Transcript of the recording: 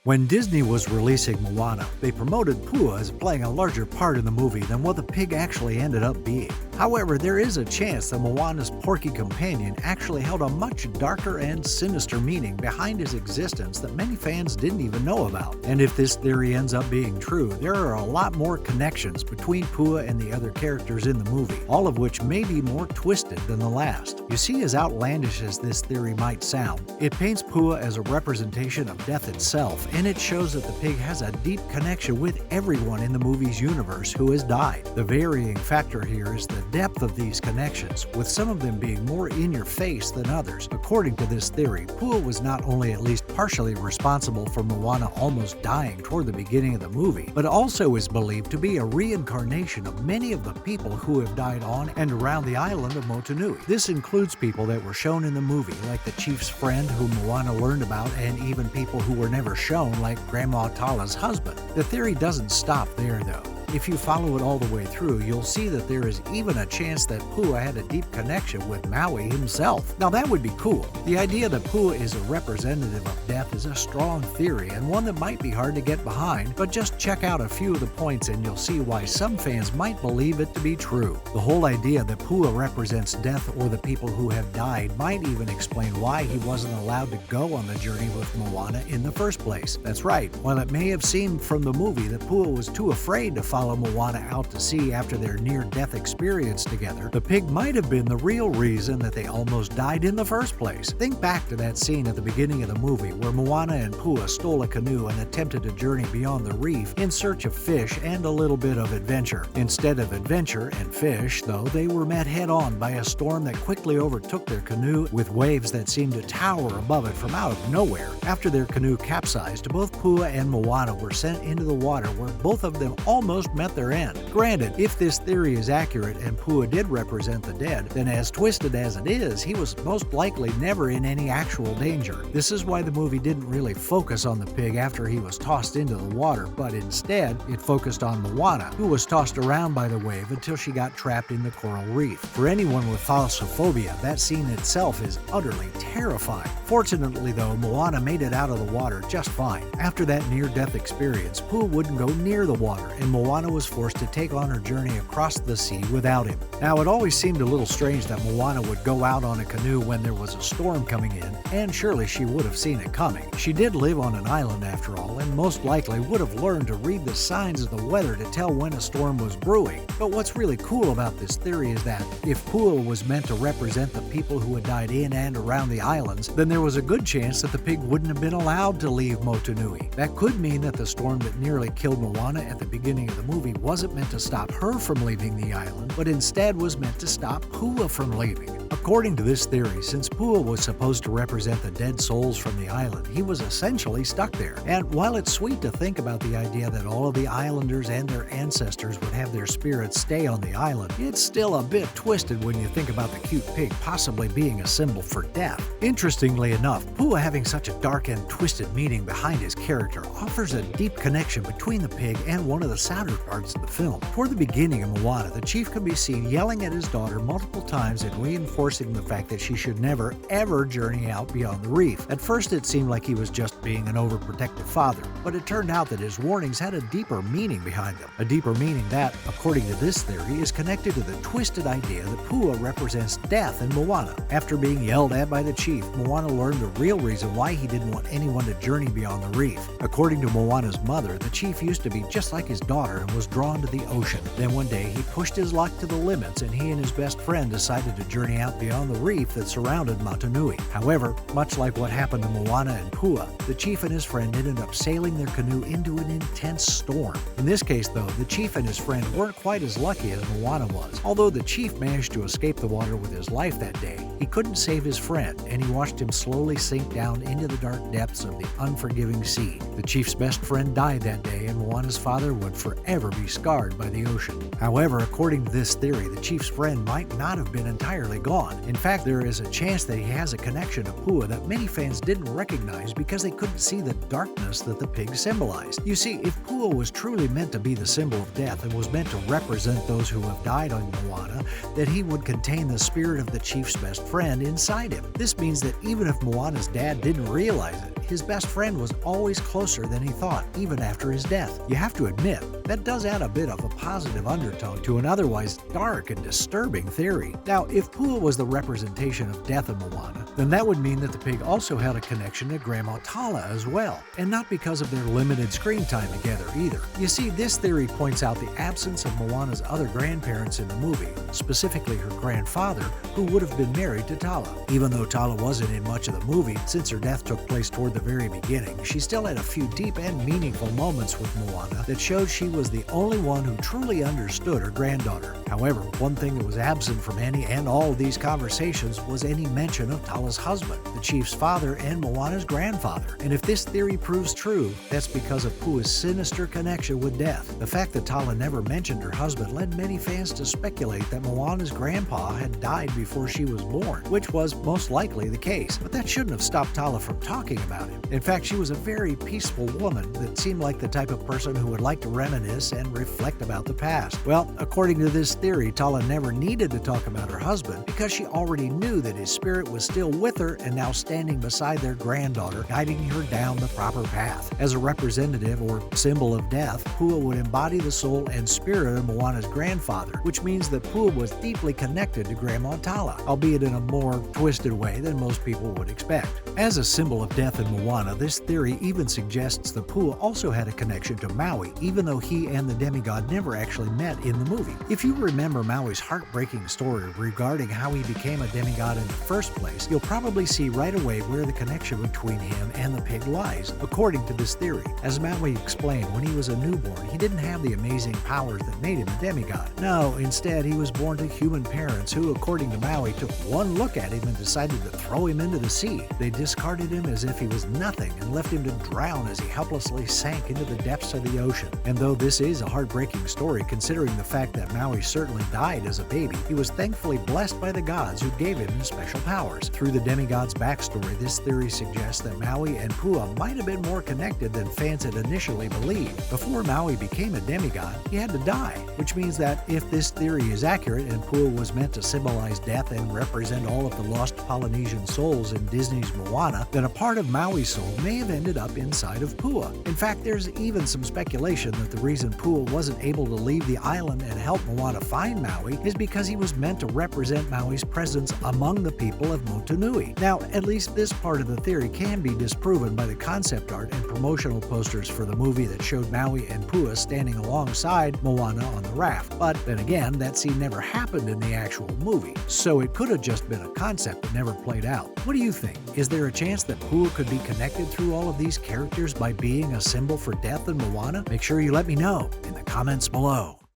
When Disney was releasing Moana, they promoted Pua as playing a larger part in the movie than what the pig actually ended up being. However, there is a chance that Moana's porky companion actually held a much darker and sinister meaning behind his existence that many fans didn't even know about. And if this theory ends up being true, there are a lot more connections between Pua and the other characters in the movie, all of which may be more twisted than the last. You see, as outlandish as this theory might sound, it paints Pua as a representation of death itself, and it shows that the pig has a deep connection with everyone in the movie's universe who has died. The varying factor here is the depth of these connections, with some of them being more in your face than others. According to this theory, Pua was not only at least partially responsible for Moana almost dying toward the beginning of the movie, but also is believed to be a reincarnation of many of the people who have died on and around the island of Motunui. This includes people that were shown in the movie, like the chief's friend who Moana learned about, and even people who were never shown, like Grandma Tala's husband. The theory doesn't stop there, though. If you follow it all the way through, you'll see that there is even a chance that Pua had a deep connection with Maui himself. Now that would be cool. The idea that Pua is a representative of death is a strong theory and one that might be hard to get behind, but just check out a few of the points and you'll see why some fans might believe it to be true. The whole idea that Pua represents death or the people who have died might even explain why he wasn't allowed to go on the journey with Moana in the first place. That's right, while it may have seemed from the movie that Pua was too afraid to follow Moana out to sea after their near-death experience together, the pig might have been the real reason that they almost died in the first place. Think back to that scene at the beginning of the movie where Moana and Pua stole a canoe and attempted to journey beyond the reef in search of fish and a little bit of adventure. Instead of adventure and fish, though, they were met head-on by a storm that quickly overtook their canoe with waves that seemed to tower above it from out of nowhere. After their canoe capsized, both Pua and Moana were sent into the water where both of them almost met their end. Granted, if this theory is accurate and Pua did represent the dead, then as twisted as it is, he was most likely never in any actual danger. This is why the movie didn't really focus on the pig after he was tossed into the water, but instead, it focused on Moana, who was tossed around by the wave until she got trapped in the coral reef. For anyone with thalassophobia, that scene itself is utterly terrifying. Fortunately though, Moana made it out of the water just fine. After that near-death experience, Pua wouldn't go near the water, and Moana was forced to take on her journey across the sea without him. Now, it always seemed a little strange that Moana would go out on a canoe when there was a storm coming in, and surely she would have seen it coming. She did live on an island after all, and most likely would have learned to read the signs of the weather to tell when a storm was brewing. But what's really cool about this theory is that if Pua was meant to represent the people who had died in and around the islands, then there was a good chance that the pig wouldn't have been allowed to leave Motunui. That could mean that the storm that nearly killed Moana at the beginning of the movie wasn't meant to stop her from leaving the island, but instead was meant to stop Pua from leaving. According to this theory, since Pua was supposed to represent the dead souls from the island, he was essentially stuck there. And while it's sweet to think about the idea that all of the islanders and their ancestors would have their spirits stay on the island, it's still a bit twisted when you think about the cute pig possibly being a symbol for death. Interestingly enough, Pua having such a dark and twisted meaning behind his character offers a deep connection between the pig and one of the sadder parts of the film. Toward the beginning of Moana, the chief can be seen yelling at his daughter multiple times and reinforcing the fact that she should never, ever journey out beyond the reef. At first, it seemed like he was just being an overprotective father, but it turned out that his warnings had a deeper meaning behind them. A deeper meaning that, according to this theory, is connected to the twisted idea that Pua represents death in Moana. After being yelled at by the chief, Moana learned the real reason why he didn't want anyone to journey beyond the reef. According to Moana's mother, the chief used to be just like his daughter and was drawn to the ocean. Then one day, he pushed his luck to the limits and he and his best friend decided to journey out beyond the reef that surrounded Motunui. However, much like what happened to Moana and Pua, the chief and his friend ended up sailing their canoe into an intense storm. In this case, though, the chief and his friend weren't quite as lucky as Moana was. Although the chief managed to escape the water with his life that day, he couldn't save his friend, and he watched him slowly sink down into the dark depths of the unforgiving sea. The chief's best friend died that day, and Moana's father would forever be scarred by the ocean. However, according to this theory, the chief's friend might not have been entirely gone. In fact, there is a chance that he has a connection to Pua that many fans didn't recognize because they couldn't see the darkness that the pig symbolized. You see, if Pua was truly meant to be the symbol of death and was meant to represent those who have died on Moana, that he would contain the spirit of the chief's best friend inside him. This means that even if Moana's dad didn't realize it, his best friend was always closer than he thought, even after his death. You have to admit, that does add a bit of a positive undertone to an otherwise dark and disturbing theory. Now, if Pua was the representation of death in Moana, then that would mean that the pig also had a connection to Grandma Tala as well, and not because of their limited screen time together either. You see, this theory points out the absence of Moana's other grandparents in the movie, specifically her grandfather, who would have been married to Tala. Even though Tala wasn't in much of the movie, since her death took place toward the very beginning, she still had a few deep and meaningful moments with Moana that showed she was the only one who truly understood her granddaughter. However, one thing that was absent from any and all of these conversations was any mention of Tala's husband, the chief's father, and Moana's grandfather. And if this theory proves true, that's because of Pua's sinister connection with death. The fact that Tala never mentioned her husband led many fans to speculate that Moana's grandpa had died before she was born, which was most likely the case. But that shouldn't have stopped Tala from talking about him. In fact, she was a very peaceful woman that seemed like the type of person who would like to reminisce and reflect about the past. Well, according to this theory, Tala never needed to talk about her husband because she already knew that his spirit was still with her and now standing beside their granddaughter, guiding her down the proper path. As a representative or symbol of death, Pua would embody the soul and spirit of Moana's grandfather, which means that Pua was deeply connected to Grandma Tala, albeit in a more twisted way than most people would expect. As a symbol of death in Moana, this theory even suggests that Pua also had a connection to Maui, even though he and the demigod never actually met in the movie. If you remember Maui's heartbreaking story regarding how he became a demigod in the first place, you'll probably see right away where the connection between him and the pig lies, according to this theory. As Maui explained, when he was a newborn, he didn't have the amazing powers that made him a demigod. No, instead, he was born to human parents who, according to Maui, took one look at him and decided to throw him into the sea. They discarded him as if he was nothing and left him to drown as he helplessly sank into the depths of the ocean. And though this is a heartbreaking story, considering the fact that Maui certainly died as a baby, he was thankfully blessed by the gods who gave him his special powers. Through the demigod's backstory, this theory suggests that Maui and Pua might have been more connected than fans had initially believed. Before Maui became a demigod, he had to die, which means that if this theory is accurate and Pua was meant to symbolize death and represent all of the lost Polynesian souls in Disney's Moana, then a part of Maui's soul may have ended up inside of Pua. In fact, there's even some speculation that the reason Pua wasn't able to leave the island and help Moana find Maui is because he was meant to represent Maui's presence among the people of Motunui. Now, at least this part of the theory can be disproven by the concept art and promotional posters for the movie that showed Maui and Pua standing alongside Moana on the raft. But then again, that scene never happened in the actual movie, so it could have just been a concept that never played out. What do you think? Is there a chance that Pua could be connected through all of these characters by being a symbol for death in Moana? Make sure you let me know in the comments below.